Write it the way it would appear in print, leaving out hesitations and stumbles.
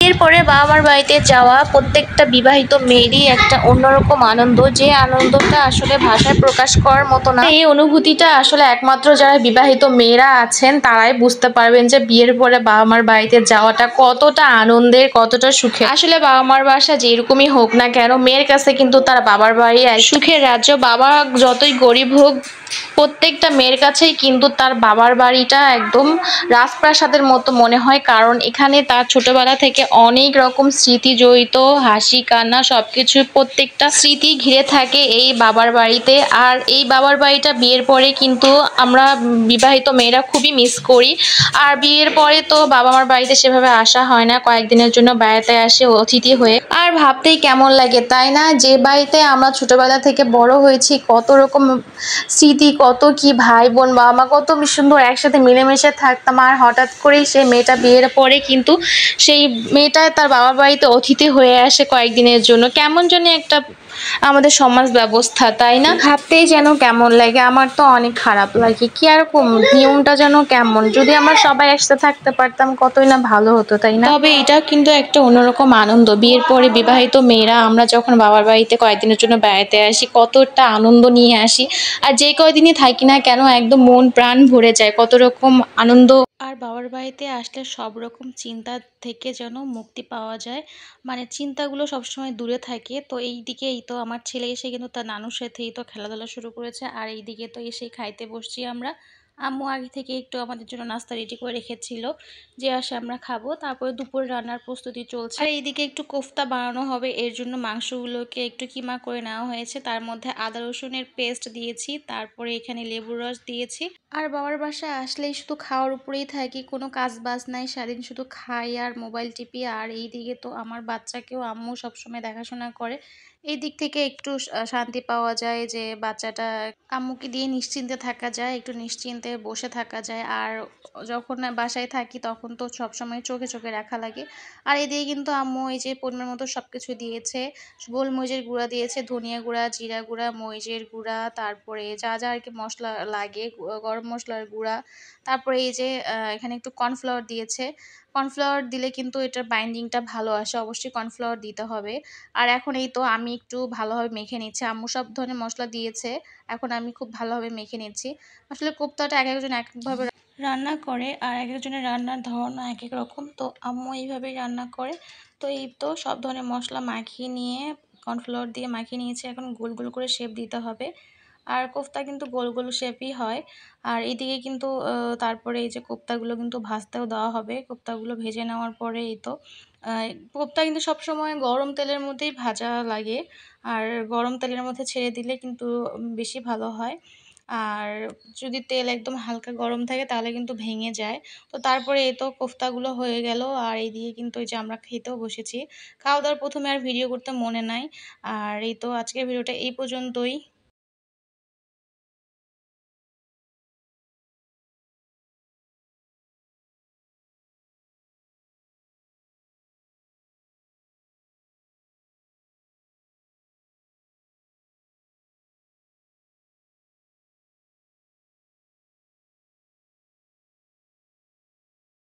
এরপরে বাবা মার বাড়িতে যাওয়া প্রত্যেকটা বিবাহিত মেয়েরই একটা অন্যরকম আনন্দ, যে আনন্দটা আসলে ভাষায় প্রকাশ করার মতো না। এই অনুভূতিটা আসলে একমাত্র যারা বিবাহিত মেয়েরা আছেন তারাই বুঝতে পারবেন যে বিয়ের পরে বাবা মার বাড়িতে যাওয়াটা কতটা আনন্দের, কতটা সুখের। আসলে বাবা মার বাসা যেরকমই হোক না কেন, মেয়ের কাছে কিন্তু তার বাবার বাড়ি এক সুখের রাজ্য। বাবা যতই গরিব হোক, প্রত্যেকটা মেয়ের কাছেই কিন্তু তার বাবার বাড়িটা একদম রাজপ্রাসাদের মতো মনে হয়, কারণ এখানে তার ছোটবেলা থেকে অনেক রকম স্মৃতি জড়িত, হাসি কান্না সবকিছু, প্রত্যেকটা স্মৃতি ঘিরে থাকে এই বাবার বাড়িতে। আর এই বাবার বাড়িটা বিয়ের পরে কিন্তু আমরা বিবাহিত মেয়েরা খুবই মিস করি। আর বিয়ের পরে তো বাবা মার বাড়িতে সেভাবে আসা হয় না, কয়েকদিনের জন্য বেড়াতে আসে অতিথি হয়ে। আর ভাবতেই কেমন লাগে তাই না, যে বাড়িতে আমরা ছোটবেলা থেকে বড় হয়েছি, কত রকম স্মৃতি, কত কি ভাই বোন বাবা মা কত সুন্দর একসাথে মিলেমিশে থাকতাম, আর হঠাৎ করেই সেই মেয়েটা বিয়ের পরে কিন্তু সেই মেয়েটা তার বাবার বাড়িতে অতিথি হয়ে আসে কয়েকদিনের জন্য। কেমন যেন একটা আমাদের সমাজ ব্যবস্থা, তাই না? ভাবতেই যেন কেমন লাগে, আমার তো অনেক খারাপ লাগে। কি আর নিয়মটা যেন কেমন, যদি আমরা সবাই একসাথে থাকতে পারতাম কতই না ভালো হতো, তাই না? তবে এটা কিন্তু একটা অন্যরকম আনন্দ, বিয়ের পরে বিবাহিত মেয়েরা আমরা যখন বাবার বাড়িতে কয়েকদিনের জন্য বেড়াতে আসি, কতটা আনন্দ নিয়ে আসি। আর যে কয়দিনই থাকি না কেন একদম মন প্রাণ ভরে যায়, কত রকম আনন্দ। আর বাবার বাড়িতে আসলে সব রকম চিন্তা থেকে যেন মুক্তি পাওয়া যায়, মানে চিন্তাগুলো সবসময় দূরে থাকে। তো এই দিকে এই তো আমার ছেলে এসে কিন্তু তার নানুর সাথেই তো খেলাধুলা শুরু করেছে, আর এই দিকে তো এসে খাইতে বসছি আমরা। আম্মু আগে থেকে একটু আমাদের জন্য নাস্তা রেডি করে রেখেছিল, যে আসে আমরা খাবো। তারপরে দুপুর রান্নার প্রস্তুতি চলছে, আর এইদিকে একটু কোফতা বানানো হবে, এর জন্য মাংসগুলোকে একটু কিমা করে নেওয়া হয়েছে। তার মধ্যে আদা রসুনের পেস্ট দিয়েছি, তারপরে এখানে লেবুর রস দিয়েছি। আর বাবার বাসায় আসলেই শুধু খাওয়ার উপরেই থাকি, কোনো কাজ বাজ নাই, সারাদিন শুধু খাই আর মোবাইল টিপি। আর এই দিকে তো আমার বাচ্চাকেও আম্মু সবসময় দেখাশোনা করে, এই দিক থেকে একটু শান্তি পাওয়া যায়, যে বাচ্চাটা আম্মুকে দিয়ে নিশ্চিন্তে থাকা যায়, একটু নিশ্চিন্তে বসে থাকা যায়। আর যখন বাসায় থাকি তখন তো সবসময় চোখে চোখে রাখা লাগে। আর এদিকে কিন্তু আম্মু এই যে পরিমাণ মতো সব কিছু দিয়েছে, গোলমরিচের গুঁড়া দিয়েছে, ধনিয়া গুঁড়া, জিরা গুঁড়া, মরিচের গুঁড়া, তারপরে যা যা আর কি মশলা লাগে, গরম মশলার গুঁড়া, তারপরে এই যে এখানে একটু কর্নফ্লাওয়ার দিয়েছে। কর্নফ্লাওয়ার দিলে কিন্তু এটার বাইন্ডিংটা ভালো আসে, অবশ্যই কর্নফ্লাওয়ার দিতে হবে। আর এখন এই তো আমি একটু ভালোভাবে মেখে নিচ্ছি, আম্মু সব ধরনের মশলা দিয়েছে, এখন আমি খুব ভালোভাবে মেখে নিচ্ছি। আসলে কোপ্তাটা এক একজন এক একভাবে রান্না করে, আর এক একজনের রান্নার ধরন এক এক রকম, তো আম্মু এইভাবেই রান্না করে। তো এই তো সব ধরনের মশলা মাখিয়ে নিয়ে কর্নফ্লাওয়ার দিয়ে মাখিয়ে নিয়েছি, এখন গোল গোল করে শেপ দিতে হবে। আর কোফতা কিন্তু গোল গোল শেপই হয়। আর এইদিকে কিন্তু তারপরে এই যে কোপ্তাগুলো কিন্তু ভাজতেও দেওয়া হবে, কোপ্তাগুলো ভেজে নেওয়ার পরে এই তো কোপ্তা কিন্তু সবসময় গরম তেলের মধ্যেই ভাজা লাগে, আর গরম তেলের মধ্যে ছেড়ে দিলে কিন্তু বেশি ভালো হয়। আর যদি তেল একদম হালকা গরম থাকে তাহলে কিন্তু ভেঙে যায়। তো তারপরে এই তো কোফতাগুলো হয়ে গেল, আর এইদিকে কিন্তু এই যে আমরা খেতেও বসেছি। খাওয়া দাওয়ার প্রথমে আর ভিডিও করতে মনে নাই। আর এই তো আজকের ভিডিওটা এই পর্যন্তই।